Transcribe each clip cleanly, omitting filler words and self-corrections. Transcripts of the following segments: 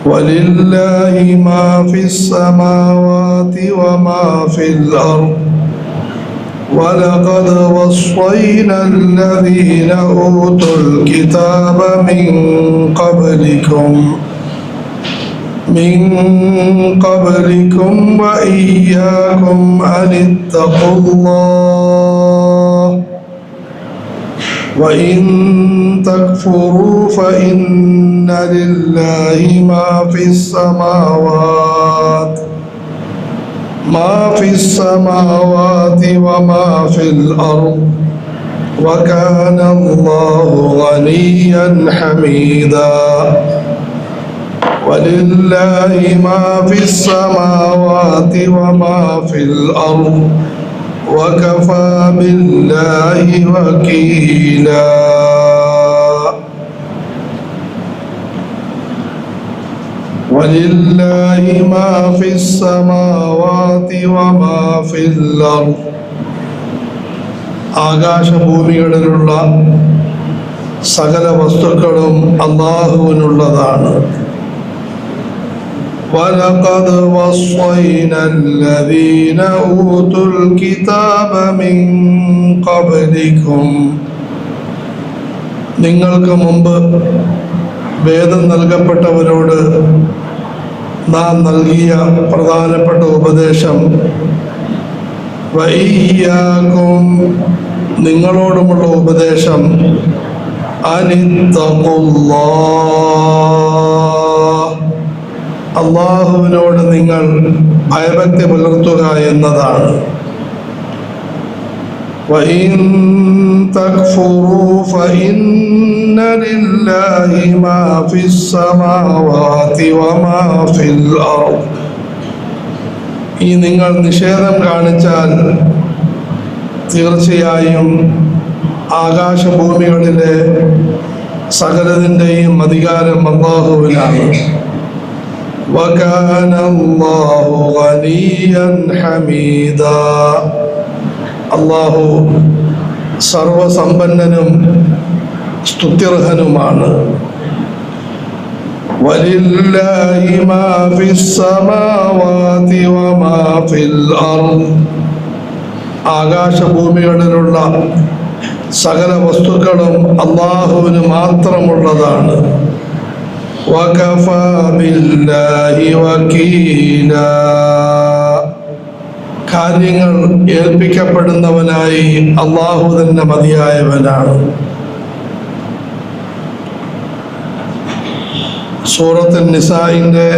ولله ما في السماوات وما في الأرض ولقد وصينا الذين أوتوا الكتاب من قبلكم وإياكم أن اتقوا الله وإن تكفروا فإن لله ما في السماوات وما في الأرض وكان الله غنيا حميدا ولله ما في السماوات وما في الأرض وكفى بالله وكيلا ولله ما في السماوات وما في الأرض ആകാശഭൂമികളിലുള്ള സകല വസ്തുക്കളും അല്ലാഹുവിനുള്ളതാണ്. ولقد وصينا الذين أوتوا الكتاب من قبلكم നിങ്ങൾക്ക് മുമ്പ് വേദം നൽകപ്പെട്ടവരോട് നാം നൽകിയ പ്രധാനപ്പെട്ട ഉപദേശം വഇയ്യാകും നിങ്ങളോടുമുള്ള ഉപദേശം അനിത്തഖുല്ലാഹ് അല്ലാഹുവിനോട് നിങ്ങൾ ഭയഭക്തി പുലർത്തുക എന്നതാണ്. വഇൻ തക്ഫുറൂ ഫഇന്ന ലില്ലാഹി മാ ഫിസ് സമാവാതി വമാ ഫിൽ അർദ് ഈ നിങ്ങൾ നിഷേധം കാണിച്ചാൽ തീർച്ചയായും ആകാശഭൂമികളിലെ സകലതിൻ്റെയും അധികാരം അല്ലാഹുവിനാണ്. وكان الله غنيا حميدا അല്ലാഹു സർവസമ്പന്നനും സ്തുത്യർഹനുമാണ്. വലില്ലാഹി മാ ഫിസ് സമാവാതി വമാ ഫിൽ അർദ് ആകാശഭൂമികളിലുള്ള സകല വസ്തുക്കളും അല്ലാഹുവിന് മാത്രമുള്ളതാണ്. وكفى بالله وكيلا കാര്യങ്ങൾ ഏൽപ്പിക്കപ്പെടുന്നവനായി അല്ലാഹു തന്നെ മതിയായവനാണ്. സൂറത്തുൻ നിസാഇന്റെ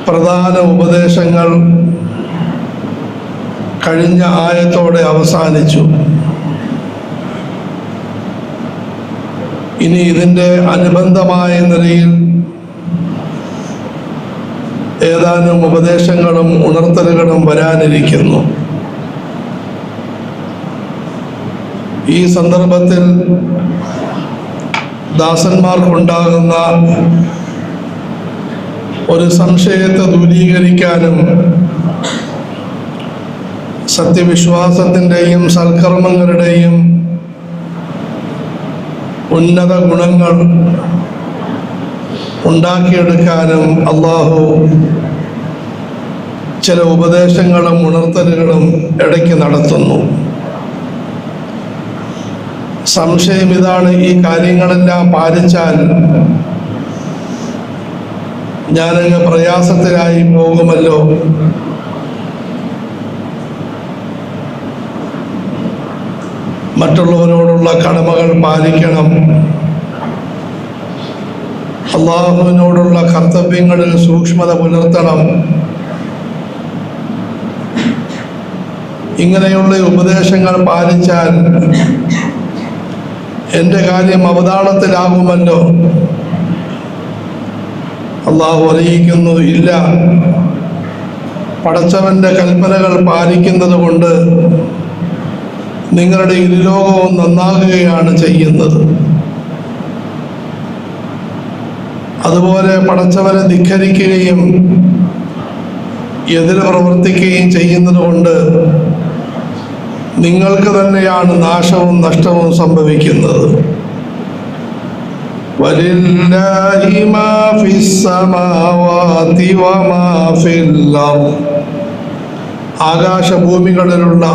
പ്രധാന ഉപദേശങ്ങൾ കഴിഞ്ഞ ആയത്തോടെ അവസാനിച്ചു. ഇനി ഇതിൻ്റെ അനുബന്ധമായ നിലയിൽ ഏതാനും ഉപദേശങ്ങളും ഉണർത്തലുകളും വരാനിരിക്കുന്നു. ഈ സന്ദർഭത്തിൽ ദാസന്മാർക്കുണ്ടാകുന്ന ഒരു സംശയത്തെ ദൂരീകരിക്കാനും സത്യവിശ്വാസത്തിൻ്റെയും സൽക്കർമ്മങ്ങളുടെയും ഉന്നത ഗുണങ്ങൾ ഉണ്ടാക്കിയെടുക്കാനും അല്ലാഹു ചില ഉപദേശങ്ങളും ഉണർത്തലുകളും ഇടയ്ക്ക് നടത്തുന്നു. സംശയം ഇതാണ്, ഈ കാര്യങ്ങളെല്ലാം പാലിച്ചാൽ ഞാനങ്ങ് പ്രയാസത്തിലായി പോകുമല്ലോ, മറ്റുള്ളവരോടുള്ള കടമകൾ പാലിക്കണം, അല്ലാഹുവിനോടുള്ള കർത്തവ്യങ്ങളിൽ സൂക്ഷ്മത പുലർത്തണം, ഇങ്ങനെയുള്ള ഉപദേശങ്ങൾ പാലിച്ചാൽ എൻ്റെ കാര്യം അവതാളത്തിലാകുമല്ലോ. അല്ലാഹു അറിയിക്കുന്നു, ഇല്ല, പടച്ചവന്റെ കൽപ്പനകൾ പാലിക്കുന്നത് കൊണ്ട് നിങ്ങളുടെ ഇരുലോകവും നന്നാകുകയാണ് ചെയ്യുന്നത്. അതുപോലെ പടച്ചവനെ ധിക്കരിക്കുകയും എതിര് പ്രവർത്തിക്കുകയും ചെയ്യുന്നത് കൊണ്ട് നിങ്ങൾക്ക് തന്നെയാണ് നാശവും നഷ്ടവും സംഭവിക്കുന്നത്. വലില്ലാഹി മാ ഫിസ്സമാവാതി വമാ ഫിൽ അർദ്. ആകാശഭൂമികളിലുള്ള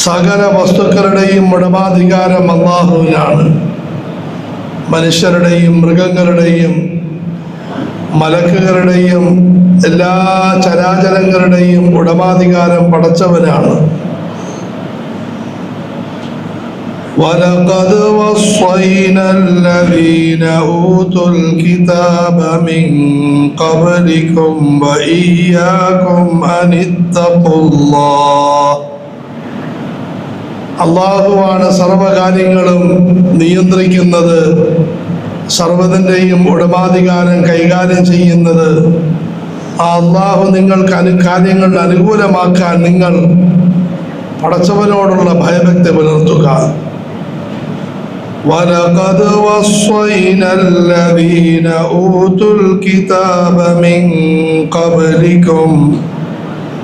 സകല വസ്തുക്കളുടെയും ഉടമാധികാരം അല്ലാഹുവിനാണ്. മനുഷ്യരുടെയും മൃഗങ്ങളുടെയും മലക്കുകളുടെയും എല്ലാ ചരാചരങ്ങളുടെയും ഉടമാധികാരം പടച്ചവനാണ്. وَلَقَدْ وَصَّيْنَا الَّذِينَ أُوتُوا الْكِتَابَ مِنْ قَبْلِكُمْ وَإِيَّاكُمْ أَنِ اتَّقُوا اللَّهَ. അല്ലാഹുവാണ് സർവകാര്യങ്ങളും നിയന്ത്രിക്കുന്നത്, സർവ്വതിൻ്റെയും ഉടമാധികാരം കൈകാര്യം ചെയ്യുന്നത്. ആ അല്ലാഹു നിങ്ങൾക്ക് കാര്യങ്ങൾ അനുകൂലമാക്കാൻ നിങ്ങൾ പടച്ചവനോടുള്ള ഭയഭക്തി പുലർത്തുക. وَلَقَدْ وَصَّيْنَا الَّذِينَ أُوتُوا الْكِتَابَ مِنْ قَبْلِكُمْ.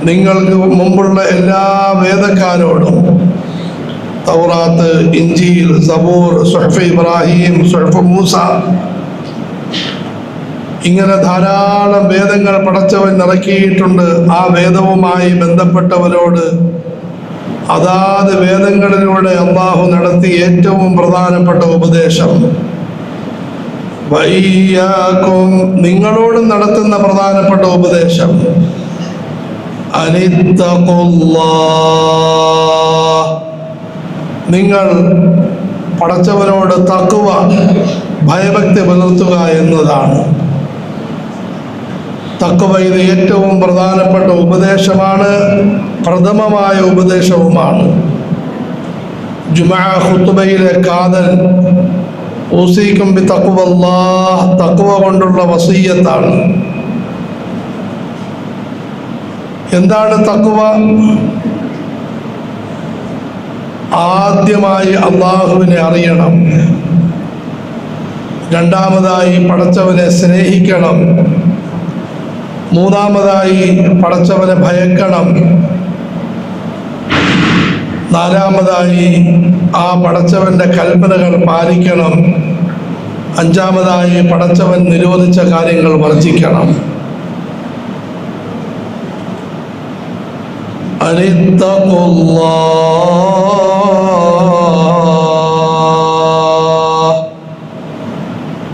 നിങ്ങൾക്ക് മുമ്പുള്ള എല്ലാ വേദക്കാരോടും, തൗറാത്ത്, ഇഞ്ചീൽ, സബൂർ, സുഹ്ഫ് ഇബ്രാഹിം, സുഹ്ഫ് മൂസ, ഇങ്ങനെ ധാരാളം വേദങ്ങൾ പടച്ചവൻ ഇറക്കിയിട്ടുണ്ട്. ആ വേദവുമായി ബന്ധപ്പെട്ടവരോട് അതാത് വേദങ്ങളിലൂടെ അല്ലാഹു നടത്തിയ ഏറ്റവും പ്രധാനപ്പെട്ട ഉപദേശം, വഇയ്യാകും, നിങ്ങളോട് നടത്തുന്ന പ്രധാനപ്പെട്ട ഉപദേശം, അനിത്തഖുല്ലാഹ്, നിങ്ങൾ പടച്ചവനോട് തഖ്വ, ഭയഭക്തി പുലർത്തുക എന്നതാണ്. തഖ്വ ഇത് ഏറ്റവും പ്രധാനപ്പെട്ട ഉപദേശമാണ്, പ്രഥമമായ ഉപദേശവുമാണ്. ജുമുഅ ഖുത്ബയിലെ കാതൽ ഊസീകും ബിത്തഖ്വല്ലാഹ്, തഖ്വ കൊണ്ടുള്ള വസിയ്യത്താണ്. എന്താണ് തഖ്വ? ആദ്യമായി അല്ലാഹുവിനെ അറിയണം, രണ്ടാമതായി പടച്ചവനെ സ്നേഹിക്കണം, മൂന്നാമതായി പടച്ചവനെ ഭയക്കണം, നാലാമതായി ആ പടച്ചവന്റെ കൽപ്പനകൾ പാലിക്കണം, അഞ്ചാമതായി പടച്ചവൻ നിരോധിച്ച കാര്യങ്ങൾ വർജിക്കണം.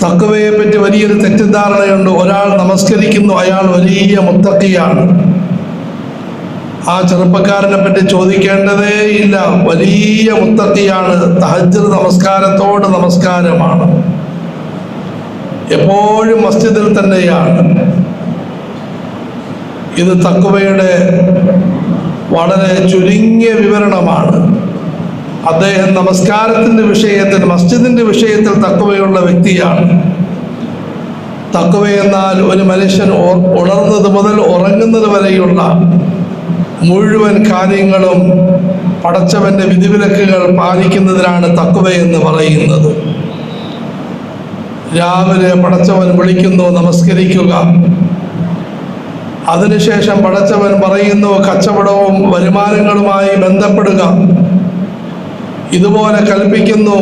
തഖ്വയെ പറ്റി വലിയൊരു തെറ്റിദ്ധാരണയുണ്ട്. ഒരാൾ നമസ്കരിക്കുന്നു, അയാൾ വലിയ മുത്തഖിയാണ്. ആ ചെറുപ്പക്കാരനെ പറ്റി ചോദിക്കേണ്ടതേ ഇല്ല, വലിയ മുത്തഖിയാണ്. തഹജ്ജുദ് നമസ്കാരത്തോട് നമസ്കാരമാണ്, എപ്പോഴും മസ്ജിദിൽ തന്നെയാണ്. ഇത് തഖ്വയുടെ വളരെ ചുരുങ്ങിയ വിവരണമാണ്. അദ്ദേഹം നമസ്കാരത്തിന്റെ വിഷയത്തിൽ, മസ്ജിദിന്റെ വിഷയത്തിൽ തഖ്വയുള്ള വ്യക്തിയാണ്. തഖ്വ എന്നാൽ ഒരു മനുഷ്യൻ ഉണർന്നത് മുതൽ ഉറങ്ങുന്നത് വരെയുള്ള മുഴുവൻ കാര്യങ്ങളും പടച്ചവന്റെ വിധിവിലക്കുകൾ പാലിക്കുന്നതിനാണ് തഖ്വ എന്ന് പറയുന്നത്. രാവിലെ പടച്ചവൻ വിളിക്കുന്നു, നമസ്കരിക്കുക. അതിനുശേഷം പടച്ചവൻ പറയുന്നു, കച്ചവടവും വരുമാനങ്ങളുമായി ബന്ധപ്പെടുക. ഇതുപോലെ കൽപ്പിക്കുന്നു,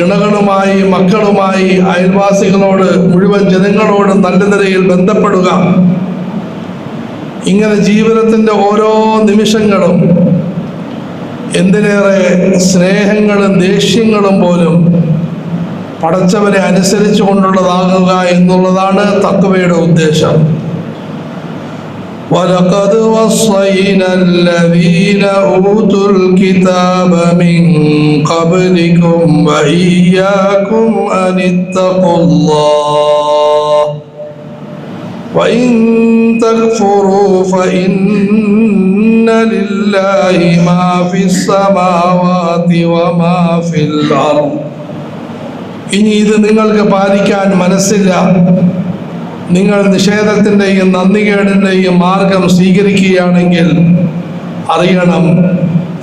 ഇണകളുമായി, മക്കളുമായി, അയൽവാസികളോട്, മുഴുവൻ ജനങ്ങളോടും നല്ല നിലയിൽ ബന്ധപ്പെടുക. ഇങ്ങനെ ജീവിതത്തിൻ്റെ ഓരോ നിമിഷങ്ങളും, എന്തിനേറെ സ്നേഹങ്ങളും ദേഷ്യങ്ങളും പോലും പടച്ചവനെ അനുസരിച്ചു കൊണ്ടുള്ളതാകുക എന്നുള്ളതാണ് തഖ്വയുടെ ഉദ്ദേശം. وَلَقَدْ وَصَّيْنَا الَّذِينَ أُوتُوا الْكِتَابَ مِنْ قَبْلِكُمْ وَإِيَّاكُمْ أَنِ اتَّقُوا اللَّهَ وَإِن تَكْفُرُوا فَإِنَّ لِلَّهِ مَا فِي السَّمَاوَاتِ وَمَا فِي الْأَرْضِ. ഇനി ഇത് നിങ്ങൾക്ക് പാലിക്കാൻ മനസ്സില്ല, നിങ്ങൾ നിഷേധത്തിൻ്റെയും നന്ദികേടിൻ്റെയും മാർഗം സ്വീകരിക്കുകയാണെങ്കിൽ അറിയണം,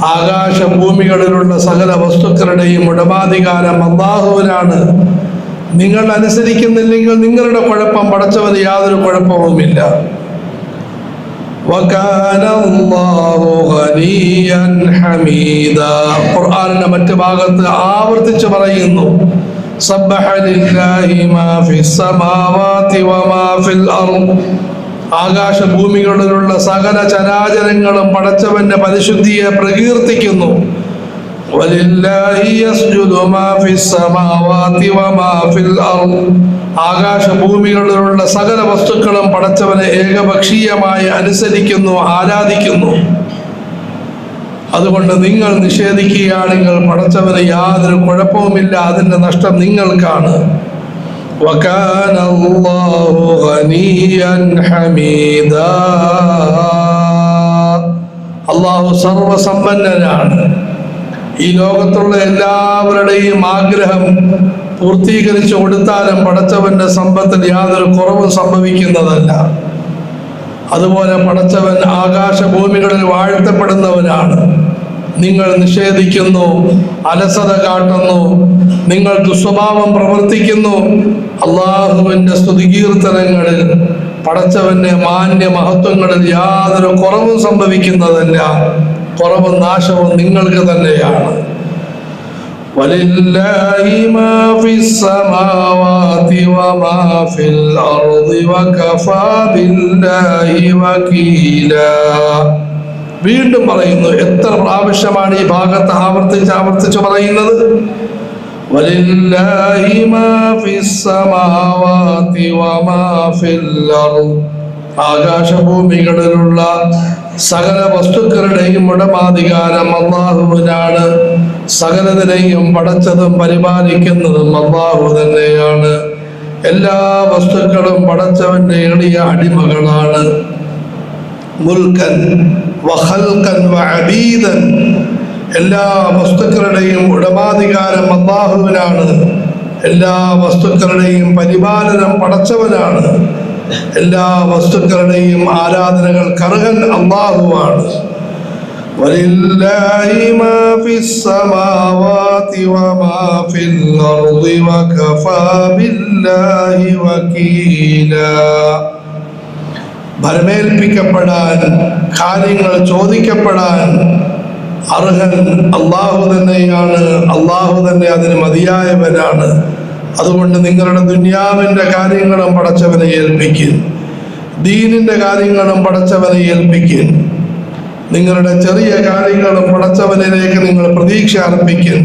ആകാശഭൂമികളിലുള്ള സകല വസ്തുക്കളുടെയും ഉടമാധികാരം അല്ലാഹുവിനാണ്. നിങ്ങൾ അനുസരിക്കുന്നില്ലെങ്കിൽ നിങ്ങളുടെ കുഴപ്പം, പടച്ചവന് യാതൊരു കുഴപ്പവുമില്ല. വകാന അല്ലാഹു ഗനിയ്യൻ ഹമീദ. ഖുർആനിന്റെ മറ്റു ഭാഗത്ത് ആവർത്തിച്ച് പറയുന്നു, സബ്ബഹ ലില്ലാഹി മാ ഫിസ് സമാവാതി വമാ ഫിൽ അർദ്. ആകാശഭൂമികളിലുള്ള സകല ചരാചരങ്ങളും പടച്ചവന്റെ പരിശുദ്ധിയെ പ്രകീർത്തിക്കുന്നു. വലില്ലാഹി യസ്ജുദു മാ ഫിസ് സമാവാതി വമാ ഫിൽ അർദ്. ആകാശഭൂമികളിലുള്ള സകല വസ്തുക്കളും പടച്ചവനെ ഏകപക്ഷീയമായി അനുസരിക്കുന്നു, ആരാധിക്കുന്നു. അതുകൊണ്ട് നിങ്ങൾ നിഷേധിക്കുകയാണെങ്കിൽ പടച്ചവന് യാതൊരു കുഴപ്പവുമില്ല, അതിന്റെ നഷ്ടം നിങ്ങൾക്കാണ്. വകാന അല്ലാഹു ഗനിയ്യൻ ഹമീദാ. അല്ലാഹു സർവസമ്പന്നനാണ്. ഈ ലോകത്തുള്ള എല്ലാവരുടെയും ആഗ്രഹം പൂർത്തീകരിച്ചു കൊടുത്താലും പടച്ചവന്റെ സമ്പത്തിൽ യാതൊരു കുറവും സംഭവിക്കുന്നതല്ല. അതുപോലെ പടച്ചവൻ ആകാശഭൂമികളിൽ വാഴ്ത്തപ്പെടുന്നവനാണ്. നിങ്ങൾ നിഷേധിക്കുന്നു, അലസത കാട്ടുന്നു, നിങ്ങൾ ദുസ്വഭാവം പ്രവർത്തിക്കുന്നു. അള്ളാഹുവിന്റെ സ്തുതികീർത്തനങ്ങളിൽ പടച്ചവന്റെ മാന്യ മഹത്വങ്ങളിൽ യാതൊരു കുറവും സംഭവിക്കുന്നതല്ല. കുറവും നാശവും നിങ്ങൾക്ക് തന്നെയാണ്. വലില്ലാഹി മാ ഫിസ് സമാവാതി വമാ ഫിൽ അർദി വകഫാ ബില്ലാഹി വകീലാ. വീണ്ടും പറയുന്നു. എത്ര പ്രാവശ്യമാണ് ഈ ഭാഗത്ത് ആവർത്തിച്ച് പറയുന്നത്? വലില്ലാഹി മാ ഫിസ് സമാവാതി വമാ ഫിൽ അർദ്. ആകാശഭൂമികളിലുള്ള സകല വസ്തുക്കളുടെയും ഉടമാധികാരം അല്ലാഹുവിനാണ്. സകലതിനെയും പടച്ചതും പരിപാലിക്കുന്നതും അല്ലാഹു തന്നെയാണ്. എല്ലാ വസ്തുക്കളും പടച്ചവന്റെ എളിയ അടിമകളാണ്. മുൽക്കൻ വഖൽഖൻ വഅബീദൻ. എല്ലാ വസ്തുക്കളുടെയും ഉടമാധികാരം അല്ലാഹുവിനാണ്. എല്ലാ വസ്തുക്കളുടെയും പരിപാലനം പടച്ചവനാണ്. എല്ലാ വസ്തുക്കളുടെയും ആരാധനകൾക്ക് അർഹൻ അല്ലാഹുവാണ്. വലില്ലാഹി മാ ഫിസ് സമാവാതി വമാ ഫിൽ അർദി വകഫാ ബില്ലാഹി വകീലാ. ഭരമേൽപ്പിക്കപ്പെടാൻ, കാര്യങ്ങൾ ചോദിക്കപ്പെടാൻ അർഹൻ അല്ലാഹു തന്നെയാണ്. അല്ലാഹു തന്നെ അതിന് മതിയായവനാണ്. അതുകൊണ്ട് നിങ്ങളുടെ ദുനിയാവിന്റെ കാര്യങ്ങളും പടച്ചവനെ ഏൽപ്പിക്കും, ദീനിന്റെ കാര്യങ്ങളും പടച്ചവനെ ഏൽപ്പിക്കും. നിങ്ങളുടെ ചെറിയ കാര്യങ്ങളും പടച്ചവനിലേക്ക് നിങ്ങൾ പ്രതീക്ഷ അർപ്പിക്കും.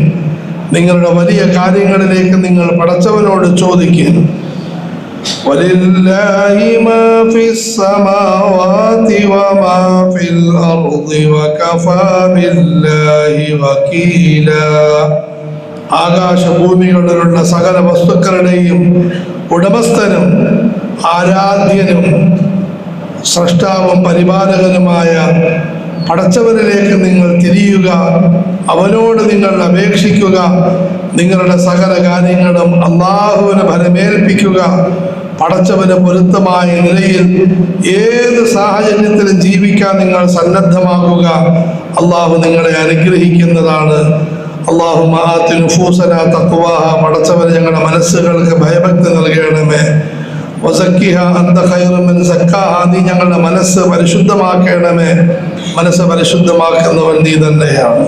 നിങ്ങളുടെ വലിയ കാര്യങ്ങളിലേക്ക് നിങ്ങൾ പടച്ചവനോട് ചോദിക്കും. വലില്ലാഹി മാ ഫിസ് സമാവാതി വമാ ഫിൽ അർദി വകഫാ ബില്ലാഹി വകീലാ. ആകാശഭൂമികളിലുള്ള സകല വസ്തുക്കളുടെയും ഉടമസ്ഥനും ആരാധ്യനും സ്രഷ്ടാവും പരിപാലകനുമായ പടച്ചവനിലേക്ക് നിങ്ങൾ തിരിയുക. അവനോട് നിങ്ങൾ അപേക്ഷിക്കുക. നിങ്ങളുടെ സകല കാര്യങ്ങളും അല്ലാഹുവിനെ ഭരമേൽപ്പിക്കുക. പടച്ചവന് പൊരുത്തമായ നിലയിൽ ഏത് സാഹചര്യത്തിലും ജീവിക്കാൻ നിങ്ങൾ സന്നദ്ധമാകുക. അല്ലാഹു നിങ്ങളെ അനുഗ്രഹിക്കുന്നതാണ്. അല്ലാഹുമ്മ ആതി നുഫൂസനാ തഖ്വാഹാ. പടച്ചവനെ ഞങ്ങളുടെ മനസ്സുകൾക്ക് ഭയഭക്തി നൽകണമേ. വസക്കിഹാ അന്ത ഖൈറു മൻ സക്കാഹാ. നീ ഞങ്ങളുടെ മനസ്സ് പരിശുദ്ധമാക്കണമേ. മനസ്സ് പരിശുദ്ധമാക്കുന്നവൻ നീ തന്നെയാണ്.